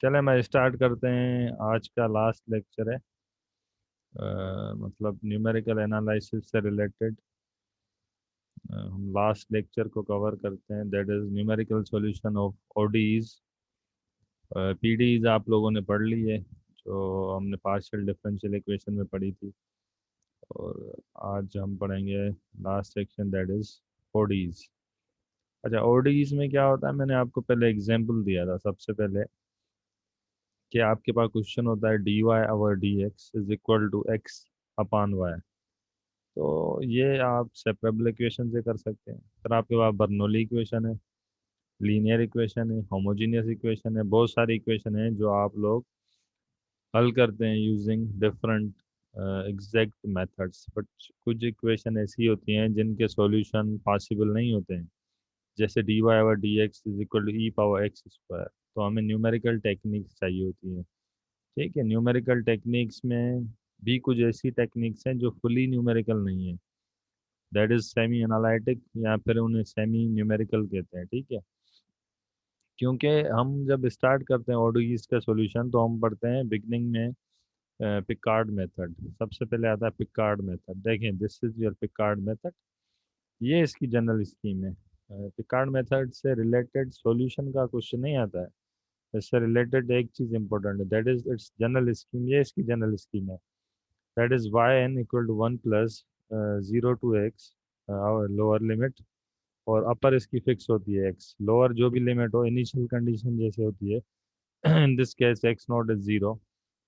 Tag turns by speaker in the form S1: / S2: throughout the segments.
S1: चले मैं स्टार्ट करते हैं। आज का लास्ट लेक्चर है, मतलब न्यूमेरिकल एनालिसिस से रिलेटेड। हम लास्ट लेक्चर को कवर करते हैं, that is numerical solution of ODEs. PDEs आप लोगों ने पढ़ ली है, जो हमने पार्शियल डिफरेंशियल इक्वेशन में पढ़ी थी। और आज हम पढ़ेंगे लास्ट सेक्शन, दैट इज ओडीज। अच्छा, ओडीज में क्या होता है, मैंने आपको पहले एग्जांपल दिया था सबसे पहले कि आपके पास क्वेश्चन होता है D Y over D x is equal to X upon Y. तो ये आप सेपरेबल इक्वेशन से कर सकते हैं। फिर आपके पास बर्नौली इक्वेशन है, लीनियर इक्वेशन है, होमोजीनियस इक्वेशन है, बहुत सारी इक्वेशन है जो आप लोग हल करते हैं using different exact methods. But कुछ इक्वेशन ऐसी होती हैं जिनके सॉल्यूशन पॉसिबल नहीं होते हैं, जैसे D Y over D x is equal to E power X square. तो हमें न्यूमेरिकल टेक्निक्स चाहिए होती हैं। ठीक है, न्यूमेरिकल टेक्निक्स में भी कुछ ऐसी टेक्निक्स हैं जो फुली न्यूमेरिकल नहीं है, दैट इज सेमी एनालिटिक, या फिर उन्हें सेमी न्यूमेरिकल कहते हैं। ठीक है, क्योंकि हम जब स्टार्ट करते हैं ODEs का सॉल्यूशन तो हम पढ़ते हैं बिगनिंग में पिकार्ड मेथड। सबसे पहले आता है पिकार्ड मेथड। देखें, this is your Picard method, ये इसकी जनरल स्कीम है। पिकार्ड मेथड से रिलेटेड सॉल्यूशन का क्वेश्चन नहीं आता है, इससे रिलेटेड एक चीज़ इंपॉर्टेंट है, that is its general scheme. ये इसकी जनरल स्कीम है, that is y n equal to one plus zero to x lower limit, और अपर इसकी फिक्स होती है एक्स। लोअर जो भी लिमिट हो, इनिशियल कंडीशन जैसे होती है in this case x not is zero,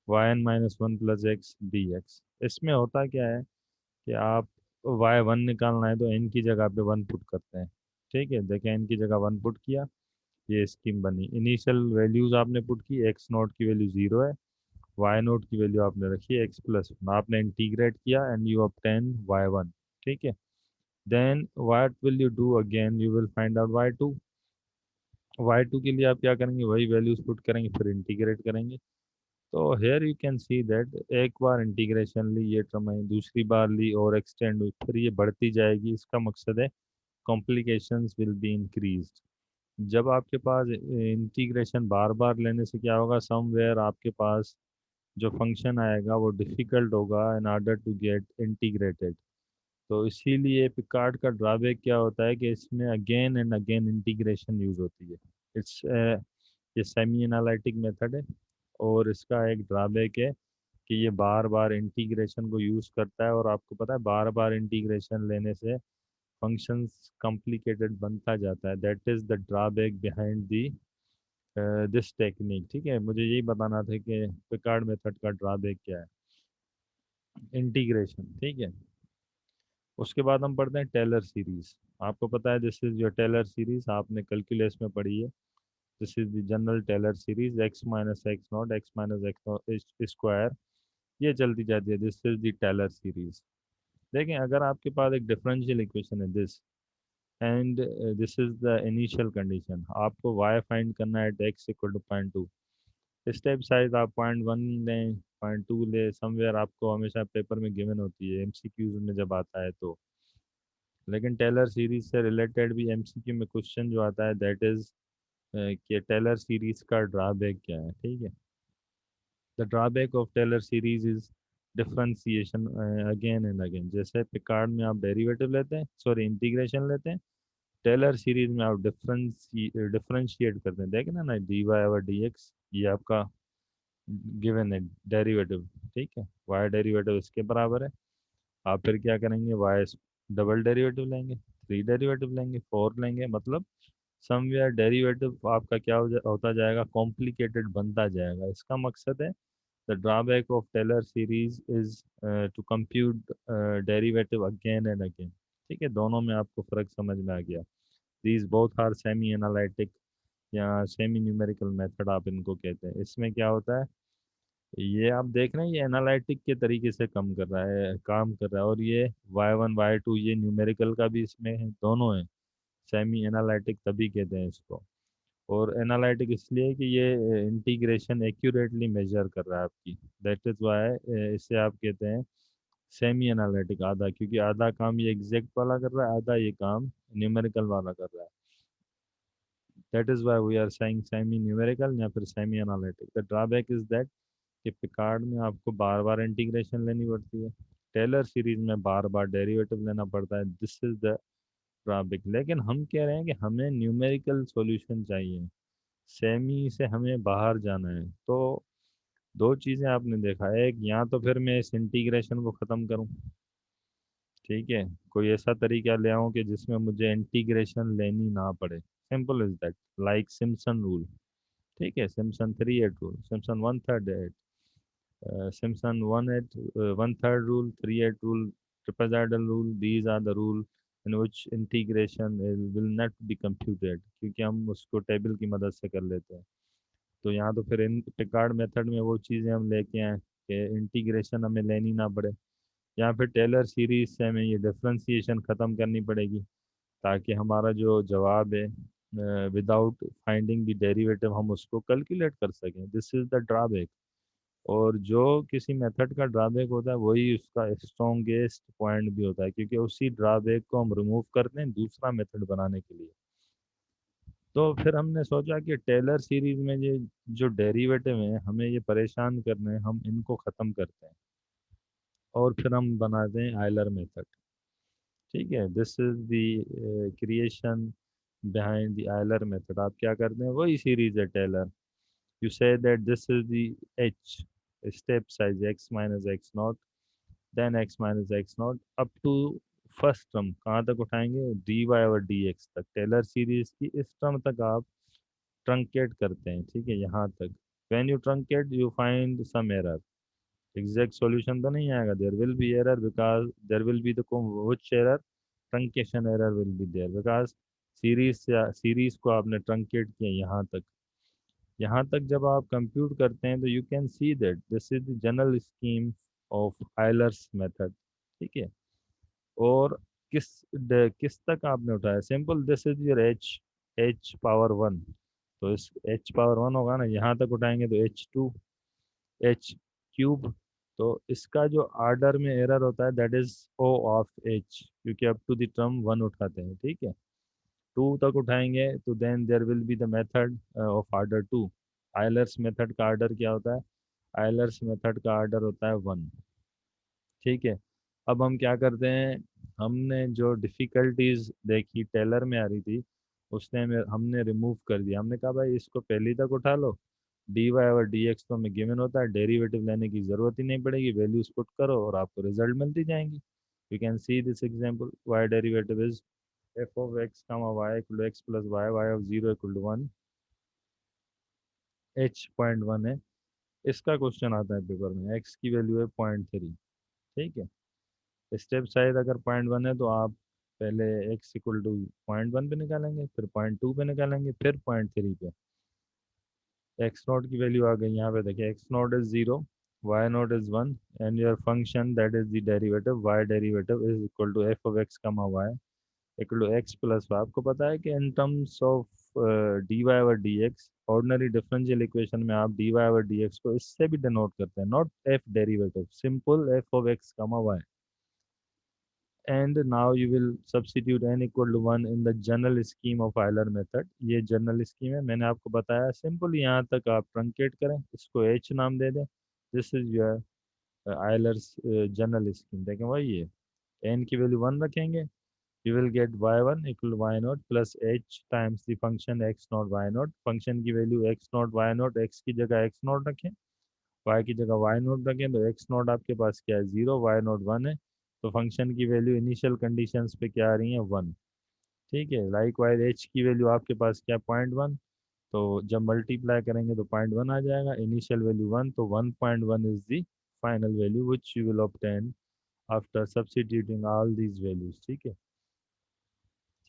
S1: y n minus one plus x d x. इसमें होता क्या है कि आप वाई वन निकालना है तो एन की जगह पे वन पुट करते हैं। ठीक है, देखें, एन की जगह वन पुट किया, ये स्कीम बनी। इनिशियल वैल्यूज आपने पुट की, एक्स नोट की वैल्यू जीरो है, वाई नोट की वैल्यू आपने रखी है एक्स प्लस वन, आपने इंटीग्रेट किया and you obtain y one. ठीक है, then what will you do again, you will find out y two. Y two के लिए आप क्या करेंगे, वही वैल्यूज पुट करेंगे, फिर इंटीग्रेट करेंगे। तो here you can see that एक बार इंटीग्रेशन ली, ये टर्म आई, दूसरी बार ली और एक्सटेंड हुई, फिर ये बढ़ती जाएगी। इसका मकसद है कॉम्प्लिकेशंस विल बी इंक्रीज्ड। जब आपके पास इंटीग्रेशन बार बार लेने से क्या होगा, समवेयर आपके पास जो फंक्शन आएगा वो डिफ़िकल्ट होगा in order to get integrated. तो इसीलिए पिकार्ड का ड्रॉबैक क्या होता है कि इसमें again and again integration use होती है। इट्स ये सेमी एनालिटिक मेथड है, और इसका एक ड्रॉबैक है कि ये बार बार इंटीग्रेशन को यूज़ करता है, और आपको पता है बार बार इंटीग्रेशन लेने से फंक्शंस कॉम्प्लिकेटेड बनता जाता है। That is the drawback behind the this technique. ठीक है, मुझे यही बताना था कि पिकार्ड मेथड का ड्रॉबैक क्या है, इंटीग्रेशन। ठीक है, उसके बाद हम पढ़ते हैं टेलर सीरीज। आपको पता है this is your Taylor series, आपने कैलकुलस में पढ़ी है। This is the general Taylor series, x minus x naught, x minus x square, ये चलती जाती है। This is the Taylor series. देखें, अगर आपके पास एक डिफरेंशियल इक्वेशन है this, and this is the initial condition, आपको वाई फाइंड करना है at x equal to point two. Step size आप पॉइंट वन लें, पॉइंट टू ले, समवेयर आपको हमेशा पेपर में गिवन होती है MCQs में जब आता है तो। लेकिन टेलर सीरीज से रिलेटेड भी MCQ में क्वेश्चन जो आता है, दैट इज कि टेलर सीरीज का ड्रॉबैक क्या है। ठीक है, the drawback of Taylor series is differentiation again and again. जैसे पिकार्ड में आप डेरिवेटिव लेते हैं, सॉरी इंटीग्रेशन लेते हैं, टेलर सीरीज में आप डिफरेंशिएट करते हैं। देखें ना, d Y over D x, ये आपका गिवन है डेरिवेटिव। ठीक है, वाई डेरिवेटिव इसके बराबर है। आप फिर क्या करेंगे, वाई डबल डेरिवेटिव लेंगे, थ्री डेरिवेटिव लेंगे, फोर लेंगे, मतलब समवेयर डेरिवेटिव आपका क्या होता जाएगा, कॉम्प्लिकेटेड बनता जाएगा। इसका मकसद है, the drawback of Taylor series is to compute derivative again and again. ठीक है, दोनों में आपको फ़र्क समझ में आ गया। These both are semi analytic या सेमी न्यूमेरिकल मेथड आप इनको कहते हैं। इसमें क्या होता है, ये आप देख रहे हैं, ये एनालिटिक के तरीके से काम कर रहा है, और ये वाई वन वाई टू ये न्यूमेरिकल का भी इसमें है, दोनों है। सेमी एनालिटिक तभी कहते हैं इसको। और एनालिटिक इसलिए कि ये इंटीग्रेशन एक्यूरेटली मेजर कर रहा है आपकी, दैट इज वाई इसे आप कहते हैं सेमी एनालिटिक। आधा, क्योंकि आधा काम ये एग्जैक्ट वाला कर रहा है, आधा ये काम न्यूमेरिकल वाला कर रहा है। That is why we are saying semi numerical या फिर semi analytic. The drawback is that कि पिकार्ड में आपको बार बार इंटीग्रेशन लेनी पड़ती है, टेलर सीरीज में बार बार डेरिवेटिव लेना पड़ता है। This is the drawback. लेकिन हम कह रहे हैं कि हमें न्यूमेरिकल सॉल्यूशन चाहिए, सेमी से हमें बाहर जाना है। तो दो चीज़ें आपने देखा, एक या तो फिर मैं इस इंटीग्रेशन को ख़त्म करूं, ठीक है, कोई ऐसा तरीका ले आऊं कि जिसमें मुझे इंटीग्रेशन लेनी ना पड़े, simple is that, like Simpson rule. ठीक है, Simpson 3/8 rule, Simpson 1/3 Simpson 1/8, 1/3 rule, 3/8 rule, trapezoidal rule. These are the rule in which integration will not be computed, क्योंकि हम उसको टेबल की मदद से कर लेते हैं। तो यहाँ तो फिर इन पिकार्ड मेथड में वो चीज़ें हम लेके आए कि इंटीग्रेशन हमें लेनी ना पड़े, या फिर टेलर सीरीज से हमें ये डिफ्रेंसिएशन ख़त्म करनी पड़ेगी, ताकि हमारा जो जवाब है विदाउट फाइंडिंग द डेरिवेटिव हम उसको कैलकुलेट कर सकें। This is the drawback. और जो किसी मेथड का ड्रॉबैक होता है वही उसका स्ट्रॉन्गेस्ट पॉइंट भी होता है, क्योंकि उसी ड्रॉबैक को हम रिमूव करते हैं दूसरा मेथड बनाने के लिए। तो फिर हमने सोचा कि टेलर सीरीज में ये जो डेरिवेटिव हैं हमें ये परेशान करने हैं, हम इनको ख़त्म करते हैं और फिर हम बनाते हैं आयलर मेथड। ठीक है, this is the creation behind the Euler method. आप क्या करते हैं, वही सीरीज है Taylor. You say that this is the h step size x minus x naught, then x minus x naught up to first term कहाँ तक उठाएंगे, dy और dx तक। टेलर सीरीज की इस टर्म तक आप ट्रंकेट करते हैं, ठीक है, यहाँ तक। When you truncate you find some error. Exact solution तो नहीं आएगा, there will be error, because there will be the which error, truncation error will be there, because series को आपने ट्रंकेट किया यहाँ तक। यहाँ तक जब आप कंप्यूट करते हैं तो you can see that this is the general scheme of Euler's method. ठीक है, और किस किस तक आपने उठाया, simple, this is your H power one. तो इस एच पावर वन होगा ना, यहाँ तक उठाएंगे तो H2 एच क्यूब। तो इसका जो आर्डर में एरर होता है that is O of H, क्योंकि up to the term one उठाते हैं। ठीक है, टू तक उठाएंगे तो then there will be the method of order two. Euler's method का आर्डर क्या होता है, आयलर्स मेथड का आर्डर होता है वन। ठीक है, अब हम क्या करते हैं, हमने जो डिफ़िकल्टीज देखी टेलर में आ रही थी उसने हमने रिमूव कर दिया। हमने कहा भाई इसको पहली तक उठा लो, dy और dx तो हमें गिवन होता है, डेरिवेटिव लेने की ज़रूरत ही नहीं पड़ेगी, वैल्यूज पुट करो और आपको रिजल्ट मिलती जाएंगी। You can see this example, y derivative is f of x comma y equal to x plus y of 0 equal to 1, h 0.1 है। इसका क्वेश्चन आता है पेपर में, x की वैल्यू है 0.3। ठीक है, स्टेप साइज अगर 0.1 है तो आप पहले x इक्वल टू 0.1 पे निकालेंगे, फिर 0.2 पे निकालेंगे, फिर 0.3 पे। एक्स नॉट की वैल्यू आ गई यहाँ पे, देखिए x not is 0, y nought is 1, and your function that is the derivative, y derivative is equal to f of x comma y equal to x plus y. आपको पता है कि इन टर्म्स ऑफ डी वाई और d x, ordinary differential equation में आप d y और d x को इससे भी डिनोट करते हैं, not F derivative, simple F of x comma Y. And now you will substitute n equal to 1 in the general scheme of Euler method। ये general scheme है, मैंने आपको बताया, सिंपल यहाँ तक आप ट्रंकेट करें, इसको h नाम दे दें। This is your Euler's general scheme. देखें वही है, n की वैल्यू 1 रखेंगे, you will get y1 equal to y naught plus h times the function x naught y naught। Function की value x naught y naught, x की जगह x naught रखें, y की जगह y नोट रखें, तो x नोट आपके पास क्या है, 0, y नोट 1 है। तो फंक्शन की वैल्यू इनिशियल कंडीशंस पे क्या आ रही है, 1। ठीक है, लाइक वाइज h की वैल्यू आपके पास क्या, 0.1। तो जब मल्टीप्लाई करेंगे तो 0.1 आ जाएगा, इनिशियल वैल्यू 1, तो 1.1 is the final value which you will obtain after substituting all these values. ठीक है,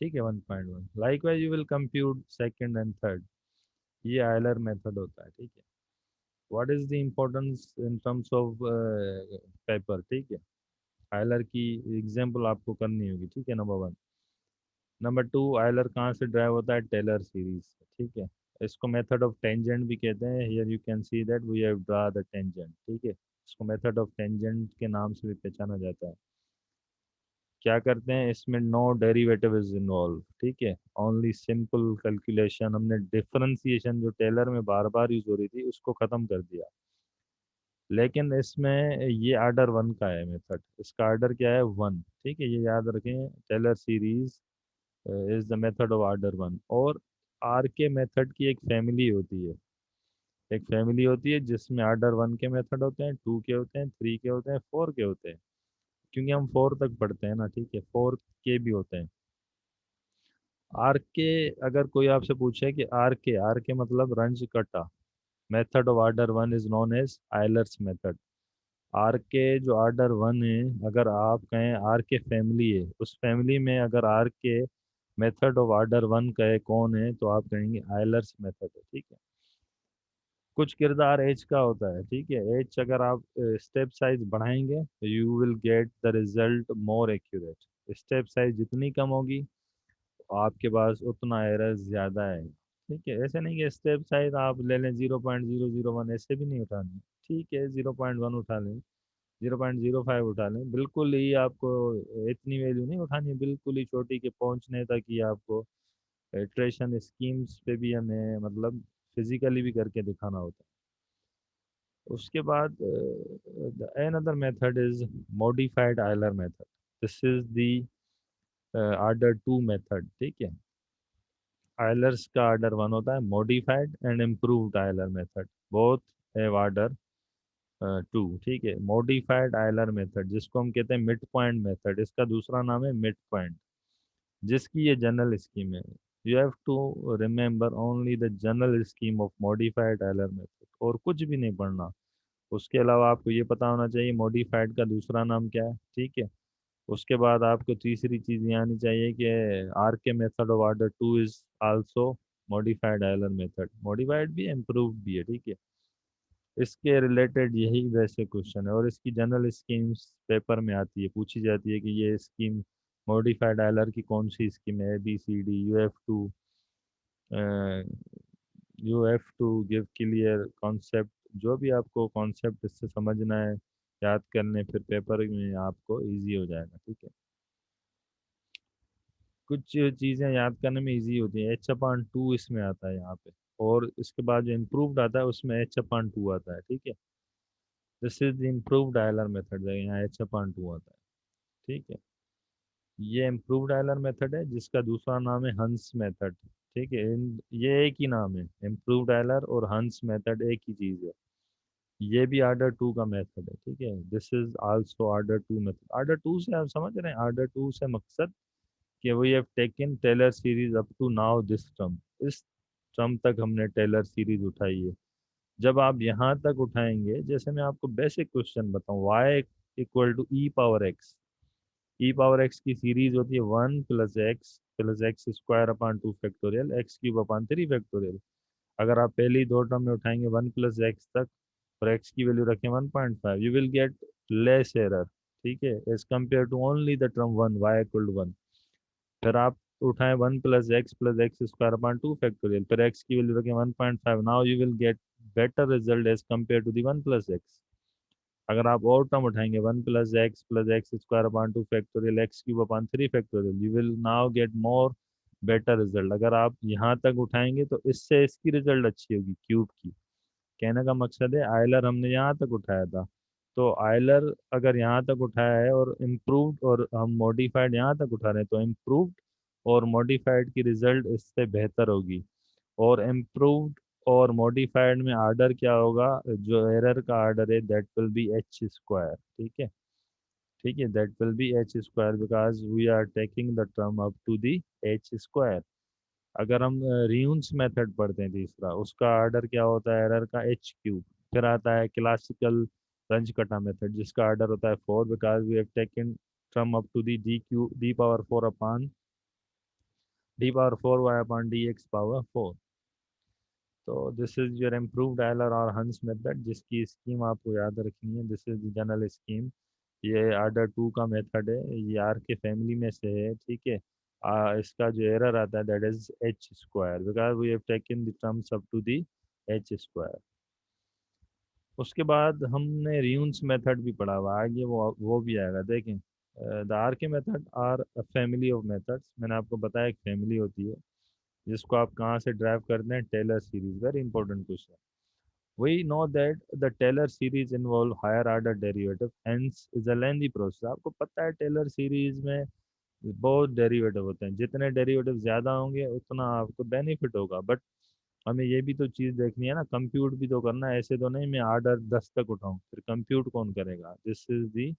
S1: ठीक है, 1.1। Like wise you will compute second and third. ये आयलर मेथड होता है। ठीक है, what is the importance in terms of paper. ठीक है, आयलर की एग्जाम्पल आपको करनी होगी। ठीक है, number one. Number two, Euler कहाँ से ड्राइव होता है, टेलर सीरीज से। ठीक है, इसको मेथड ऑफ टेंजेंट भी कहते हैं। Here you can see that we have draw the tangent. ठीक है, इसको मेथड ऑफ टेंजेंट के नाम से भी पहचाना जाता है। क्या करते हैं इसमें, नो डेरिवेटिव इज इन्वॉल्व, ठीक है, ओनली सिंपल कैलकुलेशन। हमने डिफरेंशिएशन जो टेलर में बार बार यूज हो रही थी उसको ख़त्म कर दिया। लेकिन इसमें ये आर्डर वन का है मेथड, इसका आर्डर क्या है, वन, ठीक है, ये याद रखें, Taylor series is the method of order one. और आर के मेथड की एक फैमिली होती है, एक फैमिली होती है जिसमें आर्डर वन के मेथड होते हैं, टू के होते हैं, थ्री के होते हैं, फोर के होते हैं, क्योंकि हम फोर तक पढ़ते हैं ना, ठीक है, फोर के भी होते हैं। आर के, अगर कोई आपसे पूछे कि आर के मतलब Runge Kutta, method of order one is known as Euler's method. R K जो आर्डर वन है, अगर आप कहें आर के फैमिली है, उस फैमिली में अगर are K method of order one कहे कौन है, तो आप कहेंगे आयलर्स मेथड है, ठीक है। कुछ किरदार एच का होता है, ठीक है, एच अगर आप स्टेप साइज बढ़ाएंगे तो you will get the result more accurate. Step size जितनी कम होगी आपके पास उतना एरर ज़्यादा है, ठीक है। ऐसे नहीं कि स्टेप साइज आप ले लें 0.001, ऐसे भी नहीं उठानी, ठीक है, 0.1 उठा लें, 0.05 उठा लें, बिल्कुल ही आपको इतनी वैल्यू नहीं उठानी है, बिल्कुल ही छोटी के पहुंचने तक ही आपको इटरेशन स्कीम्स पे भी हमें मतलब फिजिकली भी करके दिखाना होता है। उसके बाद another method is modified Euler method. This is the order two method, ठीक है। आयलर्स का आर्डर वन होता है, modified and improved Euler method both have order two, ठीक है। मॉडिफाइड आयलर मेथड जिसको हम कहते हैं मिड पॉइंट मेथड, इसका दूसरा नाम है मिड पॉइंट, जिसकी ये जनरल स्कीम है। You have to remember only the general scheme of modified Euler method, और कुछ भी नहीं पढ़ना। उसके अलावा आपको ये पता होना चाहिए मॉडिफाइड का दूसरा नाम क्या है, ठीक है। उसके बाद आपको तीसरी चीज़ ये आनी चाहिए कि are K method of order two is also modified Euler method, modified भी इम्प्रूव्ड भी है, ठीक है। इसके रिलेटेड यही वैसे क्वेश्चन है, और इसकी जनरल स्कीम्स पेपर में आती है, पूछी जाती है कि ये स्कीम मॉडिफाइड आयलर की कौन सी स्कीम है, ABCD, you have to give clear concept. जो भी आपको कॉन्सेप्ट इससे समझना है, याद करने, फिर पेपर में आपको इजी हो जाएगा, ठीक है। कुछ चीज़ें याद करने में इजी होती है, H/2 इसमें आता है यहाँ पे, और इसके बाद जो इम्प्रूव्ड आता है उसमें H/2 आता है, ठीक है। This is the improved Euler method, यहाँ H/2 आता है, ठीक है। ये इम्प्रूव्ड आयलर मेथड है जिसका दूसरा नाम है हंस मेथड, ठीक है। ये एक ही नाम है, इम्प्रूव्ड आयलर और हंस मेथड एक ही चीज़ है। ये भी आर्डर टू का मेथड है, ठीक है। This is also order two method. Order two से आप समझ रहे हैं, आर्डर टू से मकसद कि we have taken Taylor series up to now this term, इस टर्म तक हमने टेलर सीरीज उठाई है। जब आप यहाँ तक उठाएंगे, जैसे मैं आपको बेसिक क्वेश्चन बताऊँ, y equal to E power x, e power x की सीरीज होती है 1 + x square upon 2 factorial x³ upon 3 factorial. अगर आप पहली दो टर्म में उठाएंगे 1 + x तक और x की वैल्यू रखें 1.5, you will get less error, ठीक है, as compare to only the term one, y = 1। फिर आप उठाएं 1 + x स्क्वायर अपान 2 फैक्टोरियल, फिर x की वैल्यू रखें 1.5, now you will get better result as compare to the 1 + x। अगर आप और टर्म उठाएंगे 1 + x square upon 2 factorial x³ upon 3 factorial, you will now get more better result. अगर आप यहाँ तक उठाएंगे तो इससे इसकी रिजल्ट अच्छी होगी, क्यूब की। कहने का मकसद है आयलर हमने यहाँ तक उठाया था, तो आयलर अगर यहाँ तक उठाया है और इम्प्रूव्ड, और हम मॉडिफाइड यहाँ तक उठा रहे हैं, तो इम्प्रूव्ड और मॉडिफाइड की रिजल्ट इससे बेहतर होगी। और इम्प्रूव्ड और मॉडिफाइड में आर्डर क्या होगा, जो एरर का आर्डर है दैट विल बी H², ठीक है, ठीक है, that will be H² because we are taking the term up to the H²। अगर हम रियून्स मेथड पढ़ते हैं तीसरा, उसका आर्डर क्या होता है एरर का, H³। फिर आता है क्लासिकल रंज कटा मेथड जिसका आर्डर होता है 4 because we have taken term up to the D⁴ तो this is your improved Euler और हंस मेथड, जिसकी स्कीम आपको याद रखनी है। This is the general scheme. ये आर्डर टू का मेथड है, ये आर के फैमिली में से है, ठीक है। इसका जो एरर आता है that is H² because we have taken the terms up to the H²। उसके बाद हमने रियून्स मेथड भी पढ़ा हुआ, आगे वो भी आएगा, देखें। The R K method are a family of methods. मैंने आपको बताया एक फैमिली होती है जिसको आप कहाँ से ड्राइव करते हैं, Taylor series. Very important question. We know that the Taylor series involve higher order derivative, hence is a lengthy process। आपको पता है टेलर सीरीज में बहुत डेरिवेटिव होते हैं, जितने डेरिवेटिव ज़्यादा होंगे उतना आपको बेनिफिट होगा। बट हमें ये भी तो चीज़ देखनी है ना, कंप्यूट भी तो करना है। ऐसे तो नहीं मैं आर्डर 10 तक उठाऊं, फिर कंप्यूट कौन करेगा। दिस इज दी,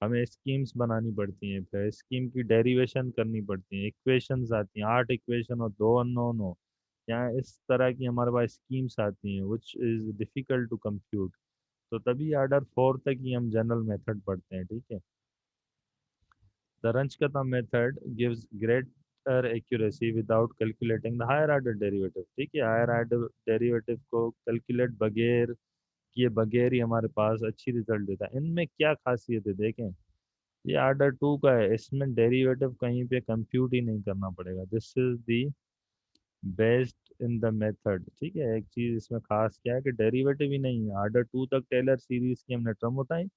S1: हमें स्कीम्स बनानी पड़ती हैं, फिर स्कीम की डेरिवेशन करनी पड़ती है, इक्वेशंस आती हैं, 8 इक्वेशन और 2 अननोन हो, यहाँ इस तरह की हमारे पास स्कीम्स आती हैं which is difficult to compute. तो तभी आर्डर 4 तक ही हम जनरल मेथड पढ़ते हैं, ठीक है। The Runge Kutta method gives greater accuracy without calculating the higher order derivative. ठीक है, हायर ऑर्डर डेरिवेटिव को कैलकुलेट बगैर किए बगैर ही हमारे पास अच्छी रिजल्ट देता है। इनमें क्या खासियत है देखें, ये आर्डर 2 का है, इसमें डेरिवेटिव कहीं पे कंप्यूट ही नहीं करना पड़ेगा। This is the based in the method. ठीक है, एक चीज़ इसमें खास क्या है कि डेरिवेटिव ही नहीं है। आर्डर 2 तक टेलर सीरीज की हमने टर्म उठाई,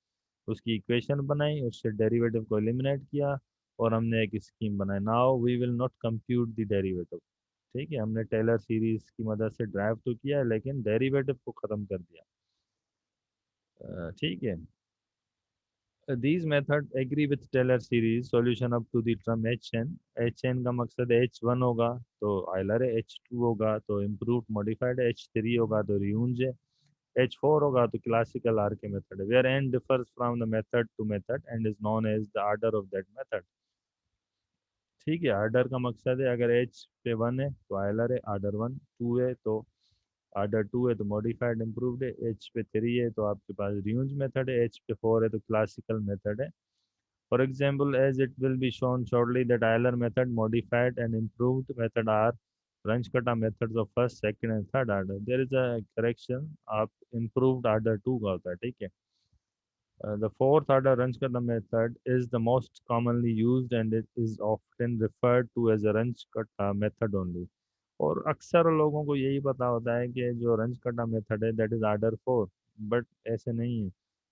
S1: उसकी इक्वेशन बनाई, उससे डेरिवेटिव को एलिमिनेट किया और हमने एक स्कीम बनाई। Now we will not compute the derivative. ठीक है, हमने टेलर सीरीज की मदद से ड्राइव तो किया है लेकिन डेरिवेटिव को ख़त्म कर दिया। ठीक है। These methods agree with Taylor series solution up to the term Hn। Hn का मकसद H1 होगा तो आयलर है, H2 होगा तो इम्प्रूव मॉडिफाइड है, H3 होगा तो रियूंज है, H4 होगा तो क्लासिकल आर के मेथड है। Where n differs from the method to method and is known as the order of that method। ठीक है, आर्डर का मकसद है अगर H पे 1 है तो आयलर है, आर्डर 1 2 है तो आर्डर 2 है तो मॉडिफाइड इम्प्रूव्ड है, H पे 3 है तो आपके पास रियूंज मेथड है, H पे 4 है तो क्लासिकल मेथड है। For example, as it will be shown shortly that Euler method, modified and improved method are Runge-Kutta methods of first, second and third order। There is a correction, आप improved order 2 का होता है, ठीक है। The fourth order Runge-Kutta method is the most commonly used and it is often referred to as a Runge-Kutta method only। और अक्सर लोगों को यही पता होता है कि जो रंज-कटा मेथड है दैट इज आर्डर 4, बट ऐसे नहीं है।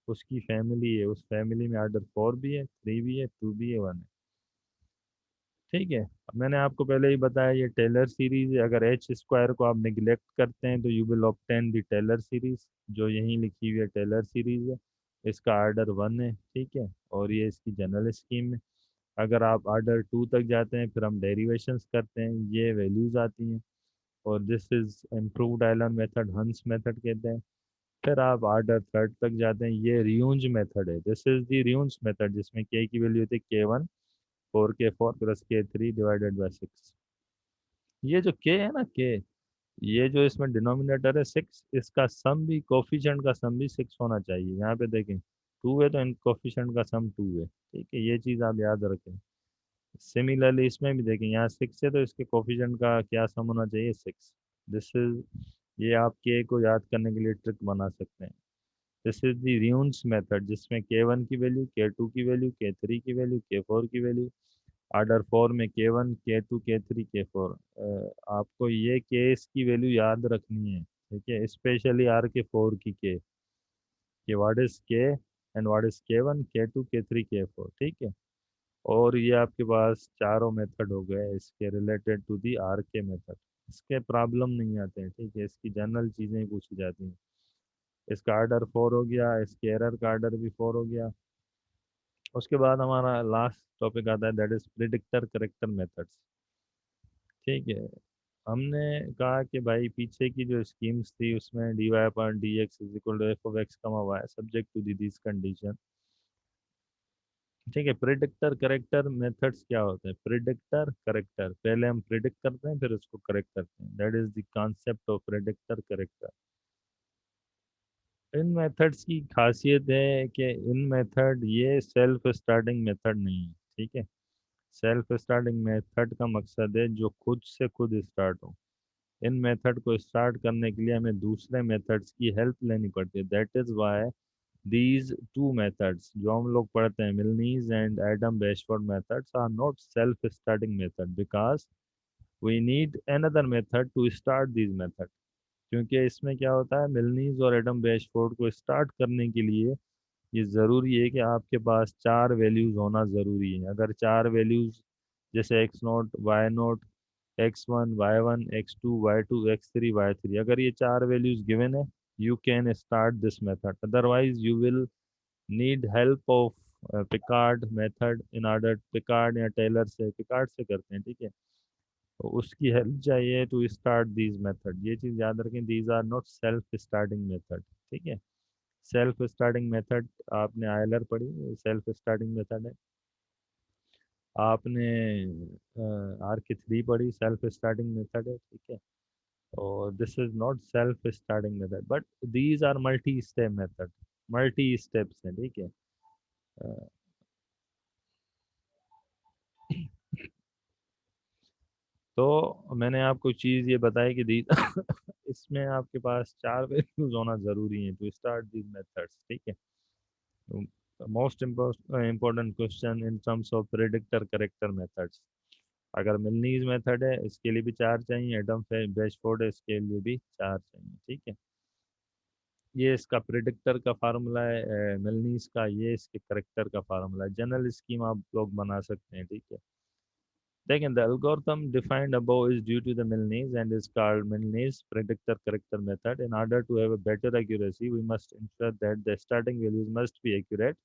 S1: उसकी फैमिली है, उस फैमिली में आर्डर 4 भी है, 3 भी है, 2 भी है, 1 है। ठीक है, अब मैंने आपको पहले ही बताया ये टेलर सीरीज है। अगर एच स्क्वायर को आप निगलेक्ट करते हैं तो you will obtain the Taylor series, जो यहीं लिखी हुई है टेलर सीरीज है। इसका आर्डर 1 है, ठीक है, और ये इसकी जनरल स्कीम है। अगर आप आर्डर 2 तक जाते हैं फिर हम डेरिवेशंस करते हैं, ये वैल्यूज आती हैं और this is improved Euler method, हंस मेथड कहते हैं। फिर आप आर्डर 3 तक जाते हैं, ये रियूंज मेथड है, दिस इज द रियूंज मेथड जिसमें के की वैल्यू होती है K1 4K4 plus K3 divided by 6। ये जो के है ना के, ये जो इसमें डिनोमिनेटर है 6, इसका सम भी, कोफिशिएंट का सम भी 6 होना चाहिए। यहाँ पे देखें 2 है तो इन कोफिशिएंट का सम 2 है, ठीक है, ये चीज़ आप याद रखें। सिमिलरली इसमें भी देखें, यहाँ 6 है तो इसके कोफिशिएंट का क्या सम होना चाहिए, 6। दिस इज, ये आप के को याद करने के लिए ट्रिक बना सकते हैं। This is the ruins method जिसमें K1 की वैल्यू, K2 की वैल्यू, K3 की वैल्यू, K4 की वैल्यू। आर्डर 4 में K1 K2 K3 K4। आपको ये केस की वैल्यू याद रखनी है, ठीक है, स्पेशली आर के 4 की के, कि व्हाट इज के and what is K1 K2 K3 K4, ठीक है। और ये आपके पास चारों मेथड हो गए इसके related to the are K method. इसके प्रॉब्लम नहीं आते हैं, ठीक है, इसकी जनरल चीज़ें ही पूछी जाती हैं। इसका आर्डर 4 हो गया, इसके एरर का आर्डर भी 4 हो गया। उसके बाद हमारा लास्ट टॉपिक आता है that is predictor character methods. ठीक है, हमने कहा कि भाई पीछे की जो स्कीम्स थी उसमें d y upon d x is equal to f of x comma y subject to this condition. ठीक है, प्रिडिक्टर करेक्टर मेथड्स क्या होते हैं। प्रिडिक्टर करेक्टर, पहले हम प्रिडिक्ट करते हैं फिर उसको करेक्ट करते हैं, that is the concept of predictor character. In methods की खासियत है कि इन मेथड ये सेल्फ स्टार्टिंग मेथड नहीं है, ठीक है। सेल्फ स्टार्टिंग मेथड का मकसद है जो खुद से खुद स्टार्ट हो। इन मेथड को स्टार्ट करने के लिए हमें दूसरे मेथड्स की हेल्प लेनी पड़ती है। That is why these two methods जो हम लोग पढ़ते हैं, Milne's and Adam Bashforth methods, are not self starting method because we need another method to start these method. क्योंकि इसमें क्या होता है, मिलनीज और एडम बेशफोर्ड को स्टार्ट करने के लिए ये ज़रूरी है कि आपके पास चार वैल्यूज़ होना ज़रूरी है। अगर चार वैल्यूज़ जैसे x note, Y note, x1, y1, x2, y2, x3, y3, अगर ये चार वैल्यूज़ गिवन है, you can start this method. Otherwise you will need help of Picard method in order, Picard या टेलर से, पिकार्ड से करते हैं, ठीक है, तो उसकी हेल्प चाहिए टू स्टार्ट दीज मेथड। ये चीज़ याद रखें, these are not self starting method, ठीक है। सेल्फ स्टार्टिंग मेथड आपने आयलर पढ़ी, सेल्फ स्टार्टिंग मेथड है। आपने आर के थ्री पढ़ी, सेल्फ स्टार्टिंग मेथड है, ठीक है। और this is not self starting method, but these are multi step method, multi steps हैं, ठीक है। अ, तो मैंने आपको चीज़ ये बताई कि दी इसमें आपके पास चार वैल्यूज होना ज़रूरी है टू स्टार्ट दीज मेथड्स, ठीक है। Most important question in terms of predictor character methods. अगर मिलनीज मेथड है इसके लिए भी चार चाहिए, एडम बेशफोर्ड है इसके लिए भी चार चाहिए, ठीक है। ये इसका प्रिडिक्टर का फार्मूला है मिलनीज का, ये इसके करेक्टर का फार्मूला है। जनरल स्कीम आप लोग बना सकते हैं, ठीक है। देखें, the algorithm defined above is due to the Milnes and is called Milnes predictor corrector method. In order to have a better accuracy, we must ensure that the starting values must be accurate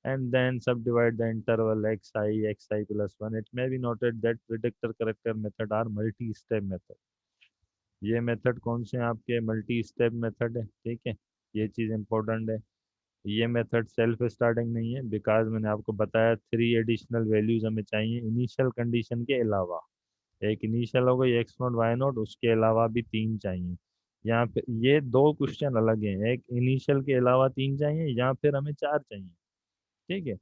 S1: and then subdivide the interval xi plus 1. It may be noted that predictor corrector method are multi-step method. ये method कौन से हैं आपके? Multi step method है, ठीक है। ये चीज़ important है। ये मेथड सेल्फ स्टार्टिंग नहीं है, बिकॉज मैंने आपको बताया थ्री एडिशनल वैल्यूज हमें चाहिए इनिशियल कंडीशन के अलावा। एक इनिशियल हो गई एक्स नोट वाई नोट, उसके अलावा भी तीन चाहिए। यहाँ पे ये दो क्वेश्चन अलग हैं, एक इनिशियल के अलावा तीन चाहिए या फिर हमें चार चाहिए, ठीक है।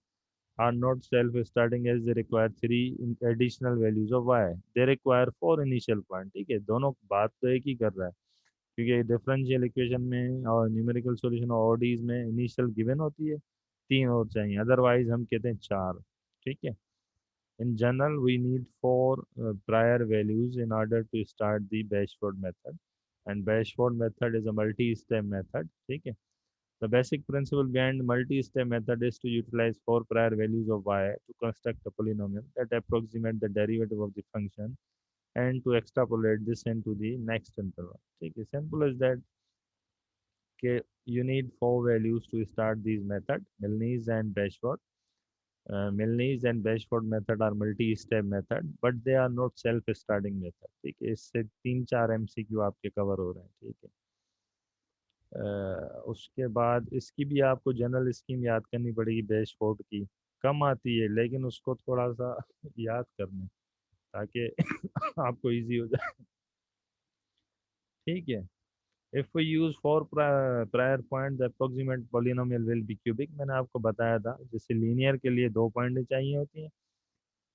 S1: Are not self starting as they require three additional values of y, they require four initial point, ठीक है। दोनों बात तो एक ही कर रहा है, क्योंकि डिफरेंशियल इक्वेशन में और न्यूमेरिकल सॉल्यूशन और ओडीज में इनिशियल गिवन होती है, तीन और चाहिए, अदरवाइज हम कहते हैं चार, ठीक है। In general, we need four prior values in order to start the Bashford method. And Bashford method is a multi-step method. ठीक है? The basic principle behind multi-step method is to utilize four prior values of y to construct a polynomial that approximate the derivative of the function and to extrapolate this into the next interval. ठीक है? Simple as that. Okay, you need four values to start these method, Milne's and Bashford. Milne's and Bashford method are multi-step method, but they are not self-starting method, ठीक है। इससे तीन चार MCQ आपके cover हो रहे हैं, ठीक है। उसके बाद इसकी भी आपको जनरल स्कीम याद करनी पड़ेगी बेशफोर्ड की, कम आती है लेकिन उसको थोड़ा सा याद करना ताकि आपको इजी हो जाए, ठीक है। If we use four prior point the approximate polynomial will be cubic, मैंने आपको बताया था। जैसे लीनियर के लिए दो पॉइंट चाहिए होती हैं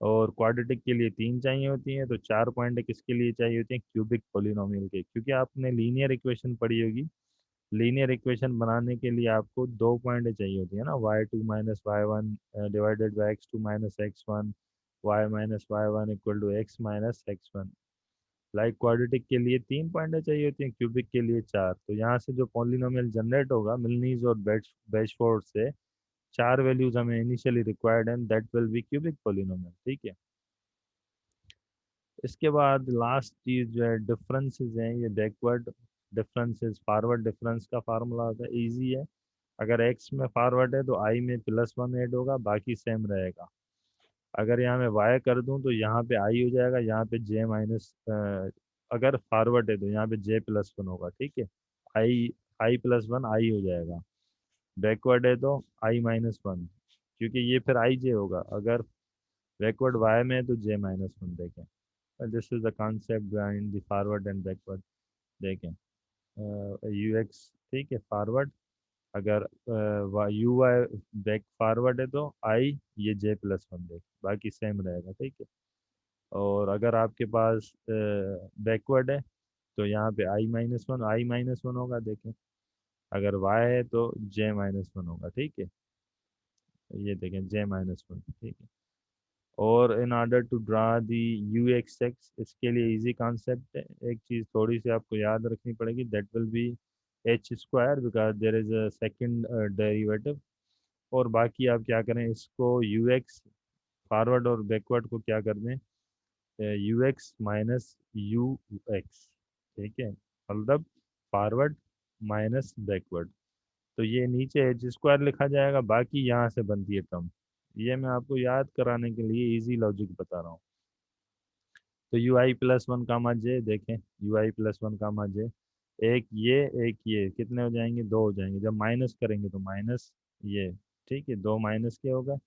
S1: और क्वाड्रेटिक के लिए तीन चाहिए होती हैं, तो चार पॉइंट किसके लिए चाहिए होती हैं? क्यूबिक पोलिनोमियल के, क्योंकि आपने लीनियर इक्वेशन पढ़ी होगी। लीनियर इक्वेशन बनाने के लिए आपको दो पॉइंट चाहिए होती है ना, y2 minus y one divided by x2 minus x1, y minus y one equal to x minus x1। Like quadratic के लिए तीन पॉइंट चाहिए होती हैं, क्यूबिक के लिए चार। तो यहाँ से जो पॉलिनोमियल जनरेट होगा मिलनीज और बेशफोर्ड से, चार वैल्यूज हमें initially required and that will be cubic polynomial, ठीक है। इसके बाद लास्ट चीज जो है डिफरेंसेस हैं, ये बैकवर्ड डिफरेंसेस, फॉरवर्ड डिफरेंस का फार्मूला होता है, इजी है। अगर एक्स में फॉरवर्ड है तो आई में प्लस वन ऐड होगा, बाकी सेम रहेगा। अगर यहाँ मैं वाई कर दूं तो यहाँ पे आई हो जाएगा, यहाँ पे जे माइनस, अगर फॉरवर्ड है तो यहाँ पे जे प्लस वन होगा, ठीक है। आई आई प्लस वन आई हो जाएगा। बैकवर्ड है तो आई माइनस वन, क्योंकि ये फिर आई जे होगा। अगर बैकवर्ड वाई में है तो जे माइनस वन। देखें, this is the concept behind the forward and backward. देखें, यू एक्स, ठीक है, फॉरवर्ड। अगर यू वाई बैक फॉरवर्ड है तो आई ये जे प्लस वन, देख बाकी सेम रहेगा, ठीक है। और अगर आपके पास बैकवर्ड है तो यहाँ पे आई माइनस वन, आई माइनस वन होगा, देखें। अगर वाई है तो जे माइनस वन होगा, ठीक है। ये देखें जे माइनस वन, ठीक है। और in order to draw the u x x, इसके लिए इजी कॉन्सेप्ट है। एक चीज़ थोड़ी सी आपको याद रखनी पड़ेगी, that will B H square because there is a second derivative. और बाकी आप क्या करें, इसको यूएक्स फॉरवर्ड और बैकवर्ड को क्या कर दें, यूएक्स माइनस यू एक्स, ठीक है, मतलब फॉरवर्ड माइनस बैकवर्ड। तो ये नीचे एच स्क्वायर लिखा जाएगा, बाकी यहाँ से बनती है टर्म। ये मैं आपको याद कराने के लिए इजी लॉजिक बता रहा हूँ। तो u i plus one comma j, देखें u i plus one comma j, एक ये कितने हो जाएंगे, दो हो जाएंगे। जब माइनस करेंगे तो माइनस ये, ठीक है, दो माइनस क्या होगा,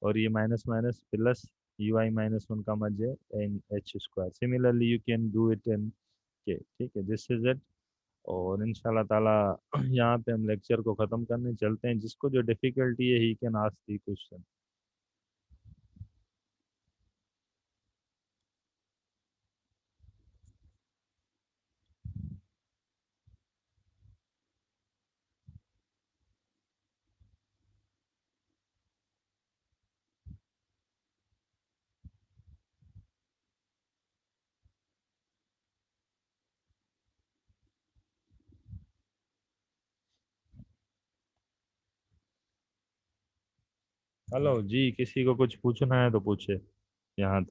S1: और ये minus minus plus u i minus one comma j in h square. Similarly you can do it in k, ठीक है, दिस इज इट। और इंशाल्लाह ताला यहाँ पे हम लेक्चर को ख़त्म करने चलते हैं। जिसको जो डिफ़िकल्टी है he can ask the question. Hello ji, किसी को कुछ पूछना है तो पूछे यहाँ तक।